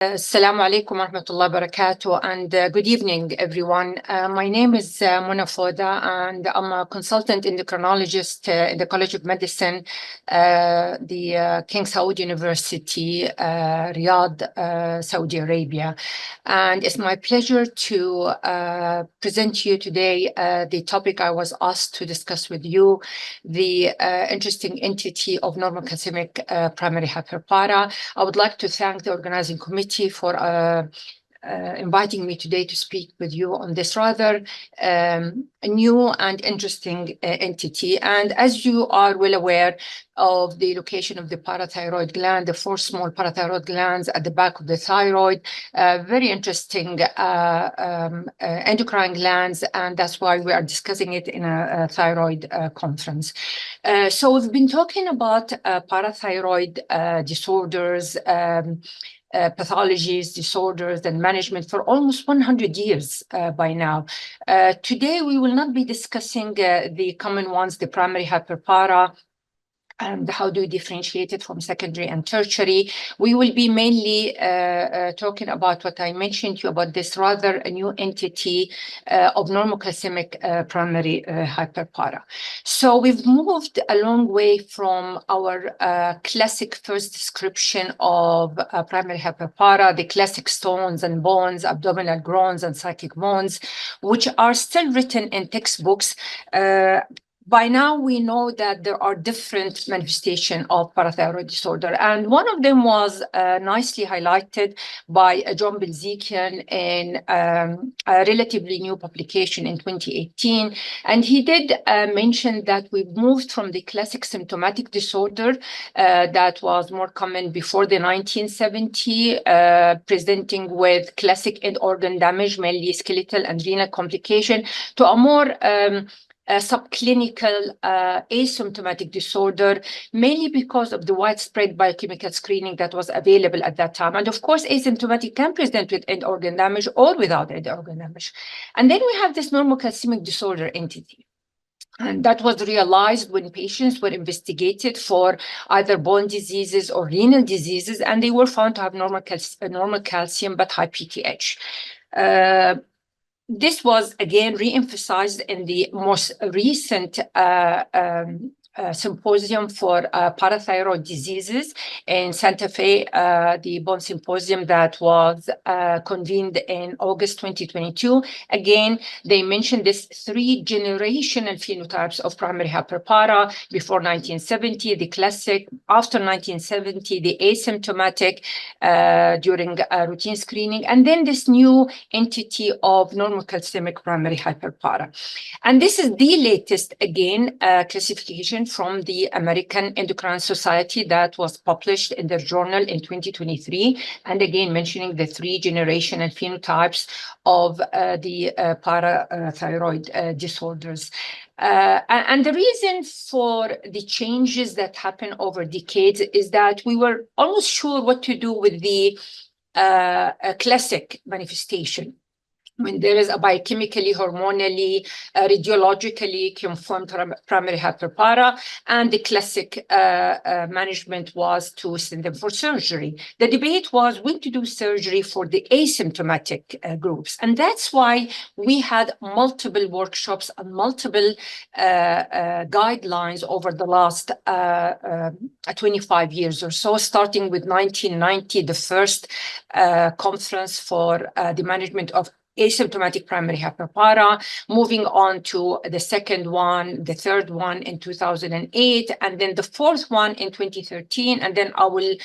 Assalamu alaikum wa rahmatullahi wa barakatuh, and good evening, everyone. My name is Mona Fouda, and I'm a consultant endocrinologist in the College of Medicine, the King Saud University, Riyadh, Saudi Arabia. And it's my pleasure to present to you today the topic I was asked to discuss with you, the interesting entity of normal calcemic primary hyperpara. I would like to thank the organizing committee for inviting me today to speak with you on this rather new and interesting entity. And as you are well aware of the location of the parathyroid gland, the 4 small parathyroid glands at the back of the thyroid, very interesting endocrine glands, and that's why we are discussing it in a thyroid conference. So we've been talking about parathyroid disorders, pathologies, disorders, and management for almost 100 years by now. Today, we will not be discussing the common ones, the primary hyperpara, and how do you differentiate it from secondary and tertiary. We will be mainly talking about what I mentioned to you about this rather a new entity of normocalcemic primary hyperpara. So we've moved a long way from our classic first description of primary hyperpara, the classic stones and bones, abdominal groans and cyclic moans, which are still written in textbooks. By now, we know that there are different manifestations of parathyroid disorder, and one of them was nicely highlighted by John Belzikian in a relatively new publication in 2018. And he did mention that we've moved from the classic symptomatic disorder that was more common before the 1970s, presenting with classic end organ damage, mainly skeletal and renal complication, to a more subclinical asymptomatic disorder, mainly because of the widespread biochemical screening that was available at that time. And of course, asymptomatic can present with end organ damage or without end organ damage. And then we have this normocalcemic disorder entity. And that was realized when patients were investigated for either bone diseases or renal diseases, and they were found to have normal calcium but high PTH. This was again re-emphasized in the most recent symposium for parathyroid diseases in Santa Fe, the bone symposium that was convened in August 2022. Again, they mentioned this 3 generational phenotypes of primary hyperpara: before 1970, the classic; after 1970, the asymptomatic during routine screening; and then this new entity of normocalcemic primary hyperpara. And this is the latest, again, classification from the American Endocrine Society that was published in their journal in 2023, and again mentioning the 3 generational phenotypes of the parathyroid disorders. And the reason for the changes that happen over decades is that we were almost sure what to do with the classic manifestation, when there is a biochemically, hormonally, radiologically confirmed primary hyperpara, and the classic management was to send them for surgery. The debate was when to do surgery for the asymptomatic groups. And that's why we had multiple workshops and multiple guidelines over the last 25 years or so, starting with 1990, the first conference for the management of asymptomatic primary hyperpara, moving on to the second one, the third one in 2008, and then the fourth one in 2013, and then I will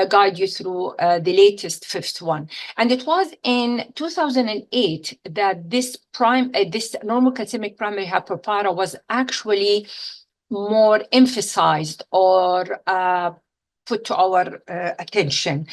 guide you through the latest 5th one. And it was in 2008 that this normocalcemic primary hyperpara was actually more emphasized or put to our attention.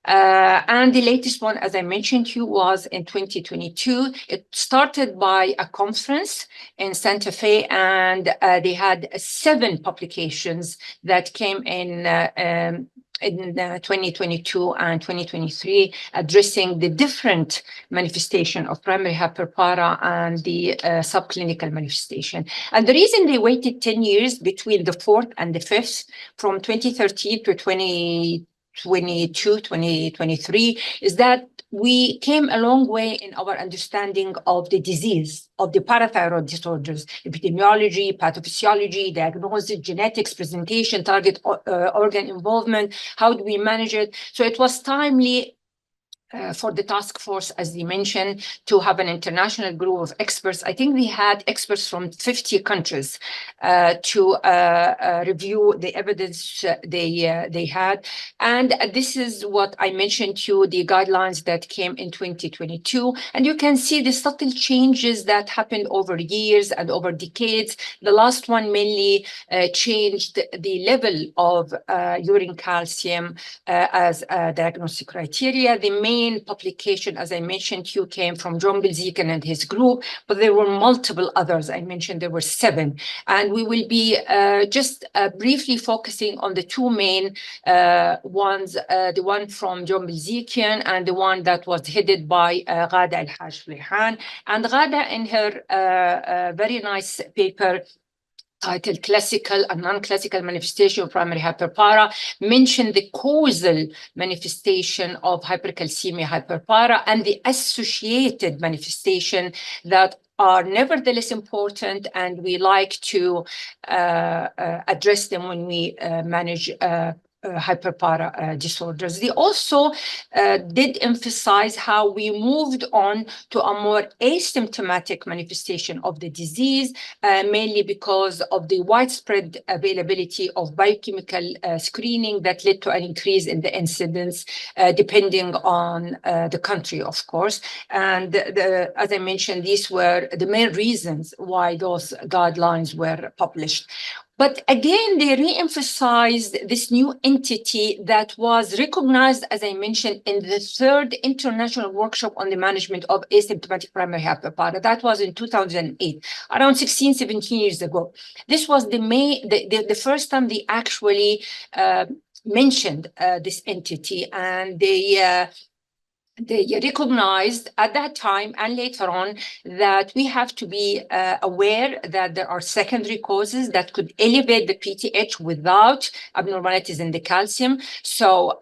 And the latest one, as I mentioned to you, was in 2022. It started by a conference in Santa Fe, and they had 7 publications that came in 2022 and 2023, addressing the different manifestation of primary hyperpara and the subclinical manifestation. And the reason they waited 10 years between the 4th and the 5th, from 2013 to 20 2023, is that we came a long way in our understanding of the disease, of the parathyroid disorders, epidemiology, pathophysiology, diagnosis, genetics, presentation, target organ involvement, how do we manage it? So it was timely for the task force, as we mentioned, to have an international group of experts. I think we had experts from 50 countries to review the evidence they had. And this is what I mentioned to you, the guidelines that came in 2022. And you can see the subtle changes that happened over years and over decades. The last one mainly changed the level of urine calcium as a diagnostic criteria. The main publication, as I mentioned to you, came from John Bilziken and his group, but there were multiple others. I mentioned there were 7. And we will be just briefly focusing on the 2 main ones, the one from John Bilziken and the one that was headed by Ghada El-Haj-Rihan. And Ghada, in her very nice paper, titled Classical and Non-Classical Manifestation of Primary Hyperpara, mentioned the causal manifestation of hypercalcemia hyperpara and the associated manifestation that are nevertheless important, and we like to address them when we manage hyperpara disorders. They also did emphasize how we moved on to a more asymptomatic manifestation of the disease, mainly because of the widespread availability of biochemical screening that led to an increase in the incidence, depending on the country, of course. And as I mentioned, these were the main reasons why those guidelines were published. But again, they re-emphasized this new entity that was recognized, as I mentioned, in the 3rd International Workshop on the Management of Asymptomatic Primary Hyperpara. That was in 2008, around 16, 17 years ago. This was the first time they actually mentioned this entity, and they recognized at that time and later on that we have to be aware that there are secondary causes that could elevate the PTH without abnormalities in the calcium. So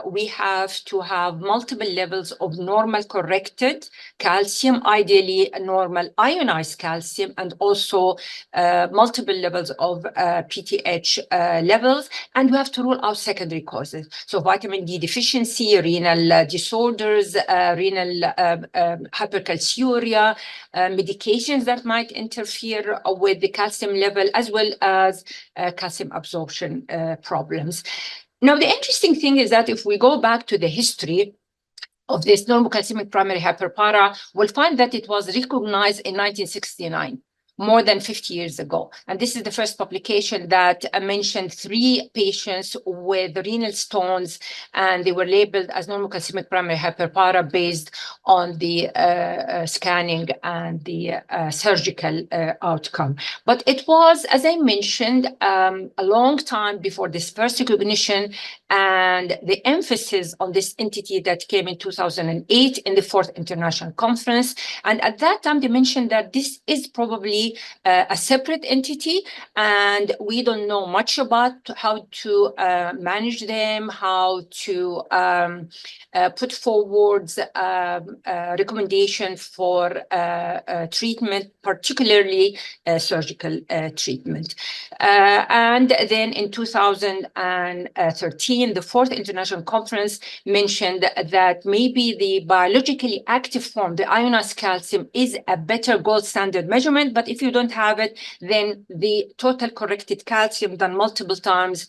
we have to have multiple levels of normal corrected calcium, ideally normal ionized calcium, and also multiple levels of PTH levels. And we have to rule out secondary causes. So vitamin D deficiency, renal disorders, renal hypercalciuria, medications that might interfere with the calcium level, as well as calcium absorption problems. Now, the interesting thing is that if we go back to the history of this normocalcemic primary hyperpara, we'll find that it was recognized in 1969. More than 50 years ago. And this is the first publication that mentioned 3 patients with renal stones, and they were labeled as normocalcemic primary hyperpara based on the scanning and the surgical outcome. But it was, as I mentioned, a long time before this first recognition and the emphasis on this entity that came in 2008 in the 4th International Conference. And at that time, they mentioned that this is probably a separate entity, and we don't know much about how to manage them, how to put forward recommendations for treatment, particularly surgical treatment. And then in 2013, the 4th International Conference mentioned that maybe the biologically active form, the ionized calcium, is a better gold standard measurement. But if you don't have it, then the total corrected calcium done multiple times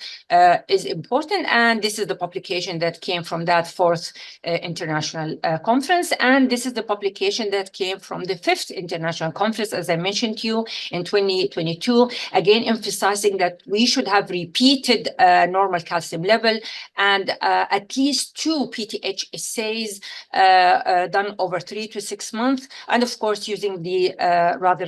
is important. And this is the publication that came from that 4th International Conference. And this is the publication that came from the 5th International Conference, as I mentioned to you, in 2022, again emphasizing that we should have repeated normal calcium level and at least 2 PTH assays done over 3 to 6 months. And of course, using the rather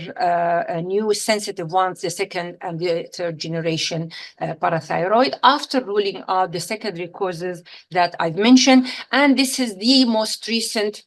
new sensitive ones, the 2nd and the 3rd generation parathyroid, after ruling out the secondary causes that I've mentioned. And this is the most recent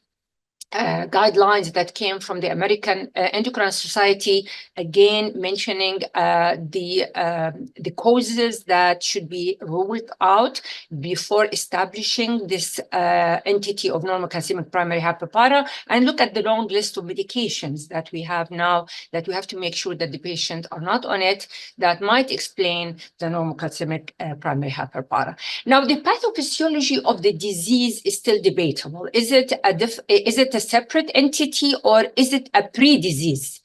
guidelines that came from the American Endocrine Society, again mentioning the causes that should be ruled out before establishing this entity of normal calcemic primary hyperpara, and look at the long list of medications that we have now that we have to make sure that the patient are not on it, that might explain the normal calcemic primary hyperpara. Now, the pathophysiology of the disease is still debatable. Is it a separate entity, or is it a pre-disease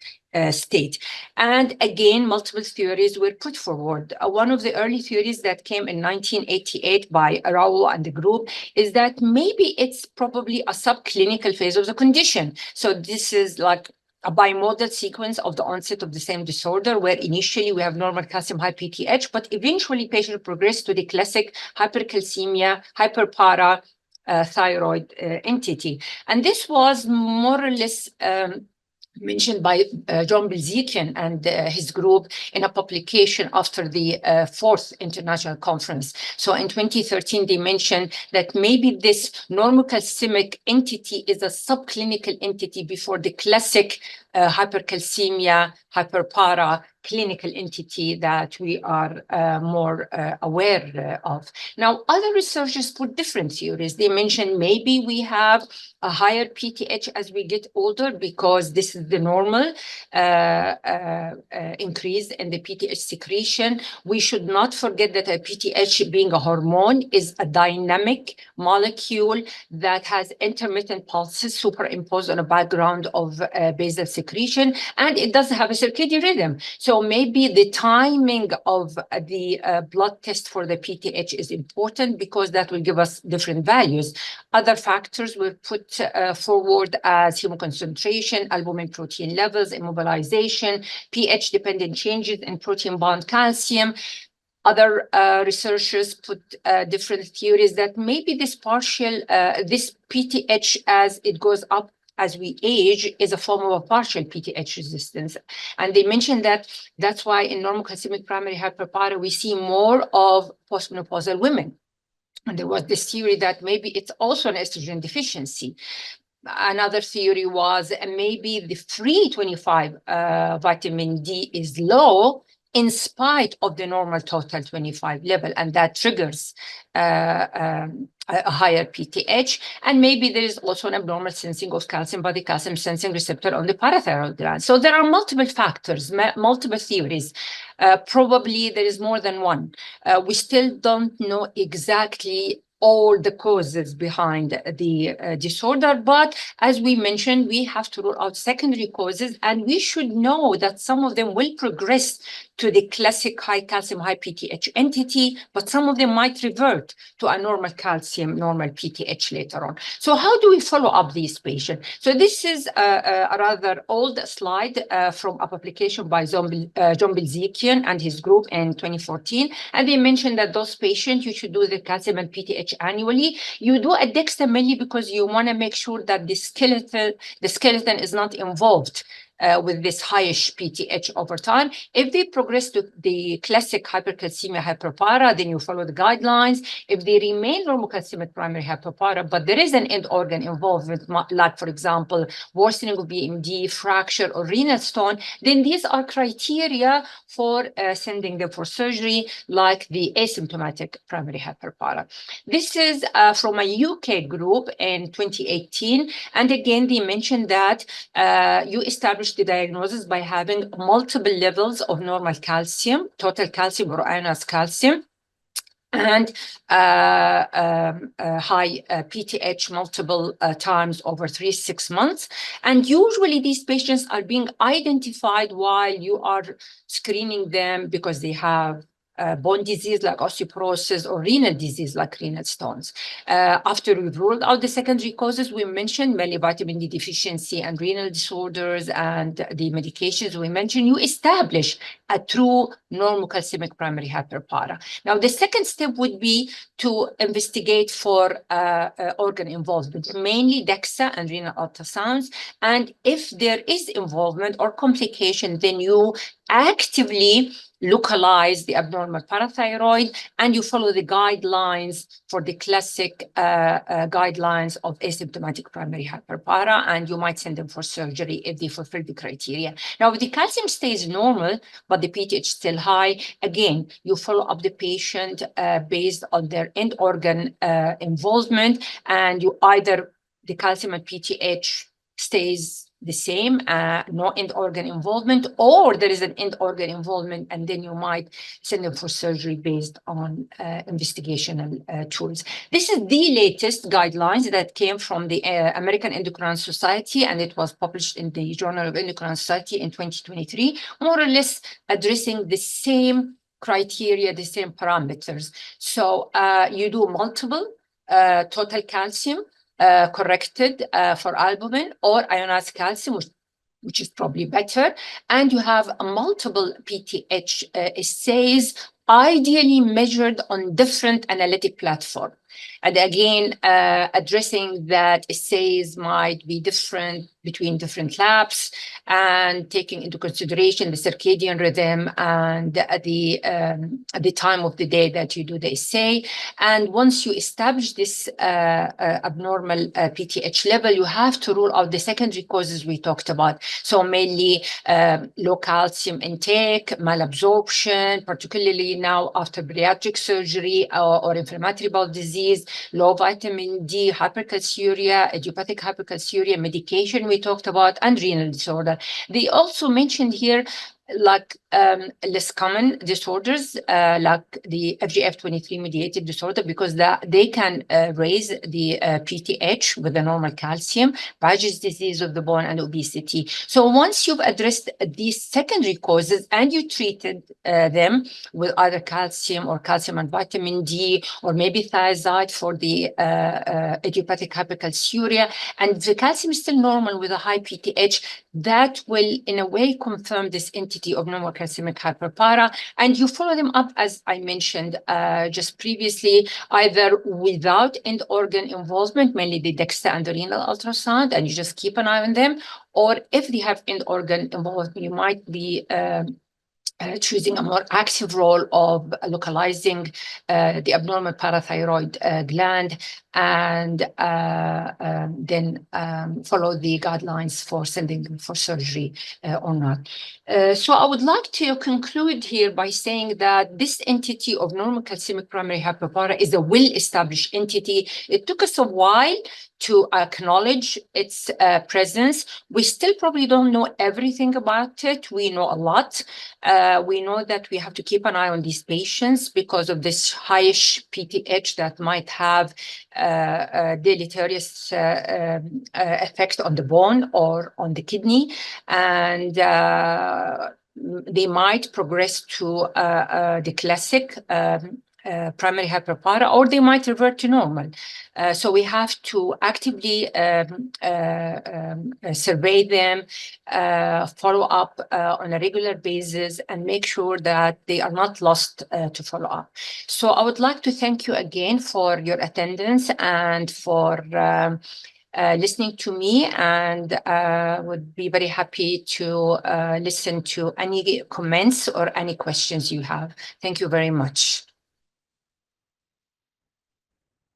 state? And again, multiple theories were put forward. One of the early theories that came in 1988 by Rao and the group is that maybe it's probably a subclinical phase of the condition. So this is like a bimodal sequence of the onset of the same disorder, where initially we have normal calcium high PTH, but eventually patient progress to the classic hypercalcemia, hyperpara, thyroid entity. And this was more or less mentioned by John Bilzekian and his group in a publication after the fourth international conference. So in 2013, they mentioned that maybe this normal calcemic entity is a subclinical entity before the classic hypercalcemia, hyperpara clinical entity that we are more aware of. Now, other researchers put different theories. They mentioned maybe we have a higher PTH as we get older because this is the normal increase in the PTH secretion. We should not forget that a PTH, being a hormone, is a dynamic molecule that has intermittent pulses superimposed on a background of basal secretion, and it doesn't have a circadian rhythm. So maybe the timing of the blood test for the PTH is important because that will give us different values. Other factors were put forward as hemoconcentration, albumin protein levels, immobilization, pH-dependent changes in protein bound calcium. Other researchers put different theories that maybe this this PTH, as it goes up as we age, is a form of a partial PTH resistance. And they mentioned that that's why in normal calcemic primary hyperpara, we see more of postmenopausal women. And there was this theory that maybe it's also an estrogen deficiency. Another theory was maybe the free 25 vitamin D is low in spite of the normal total 25 level, and that triggers a higher PTH. And maybe there is also an abnormal sensing of calcium by the calcium sensing receptor on the parathyroid gland. So there are multiple factors, multiple theories. Probably there is more than one. We still don't know exactly all the causes behind the disorder, but as we mentioned, we have to rule out secondary causes, and we should know that some of them will progress to the classic high calcium, high PTH entity, but some of them might revert to a normal calcium, normal PTH later on. So how do we follow up these patients? So this is a rather old slide from a publication by John Bilzekian and his group in 2014, and they mentioned that those patients, you should do the calcium and PTH annually. You do a DEXA mainly because you want to make sure that the skeleton is not involved with this highish PTH over time. If they progress to the classic hypercalcemia hyperpara, then you follow the guidelines. If they remain normocalcemic primary hyperpara, but there is an end organ involvement, like for example, worsening of BMD, fracture, or renal stone, then these are criteria for sending them for surgery, like the asymptomatic primary hyperpara. This is from a UK group in 2018. And again, they mentioned that you establish the diagnosis by having multiple levels of normal calcium, total calcium or ionized calcium, and high PTH multiple times over 3-6 months. And usually these patients are being identified while you are screening them because they have bone disease like osteoporosis or renal disease like renal stones. After we've ruled out the secondary causes, we mentioned mainly vitamin D deficiency and renal disorders and the medications we mentioned, you establish a true normocalcemic primary hyperpara. Now, the second step would be to investigate for organ involvement, mainly DEXA and renal ultrasounds. And if there is involvement or complication, then you actively localize the abnormal parathyroid, and you follow the guidelines for the classic guidelines of asymptomatic primary hyperpara, and you might send them for surgery if they fulfill the criteria. Now, if the calcium stays normal, but the PTH still high, again, you follow up the patient based on their end organ involvement, and you either the calcium and PTH stays the same, no end organ involvement, or there is an end organ involvement, and then you might send them for surgery based on investigational tools. This is the latest guidelines that came from the American Endocrine Society, and it was published in the Journal of Endocrine Society in 2023, more or less addressing the same criteria, the same parameters. So you do multiple total calcium, corrected for albumin, or ionized calcium, which is probably better, and you have a multiple PTH assays, ideally measured on different analytic platforms. And again, addressing that assays might be different between different labs, and taking into consideration the circadian rhythm and the time of the day that you do the assay. And once you establish this abnormal PTH level, you have to rule out the secondary causes we talked about. So mainly low calcium intake, malabsorption, particularly now after bariatric surgery or inflammatory bowel disease, low vitamin D, hypercalciuria, idiopathic hypercalciuria, medication we talked about, and renal disorder. They also mentioned here like less common disorders like the FGF23 mediated disorder, because they can raise the PTH with the normal calcium, Paget's disease of the bone, and obesity. So once you've addressed these secondary causes and you treated them with either calcium or calcium and vitamin D, or maybe thiazide for the idiopathic hypercalciuria, and the calcium is still normal with a high PTH, that will in a way confirm this entity of normal calcemic hyperpara. And you follow them up, as I mentioned just previously, either without end organ involvement, mainly the DEXA and the renal ultrasound, and you just keep an eye on them, or if they have end organ involvement, you might be choosing a more active role of localizing the abnormal parathyroid gland, and then follow the guidelines for sending them for surgery or not. So I would like to conclude here by saying that this entity of normal calcemic primary hyperpara is a well-established entity. It took us a while to acknowledge its presence. We still probably don't know everything about it. We know a lot. We know that we have to keep an eye on these patients because of this highish PTH that might have a deleterious effect on the bone or on the kidney, and they might progress to the classic primary hyperpara, or they might revert to normal. So we have to actively survey them, follow up on a regular basis, and make sure that they are not lost to follow up. So I would like to thank you again for your attendance and for listening to me, and would be very happy to listen to any comments or any questions you have. Thank you very much.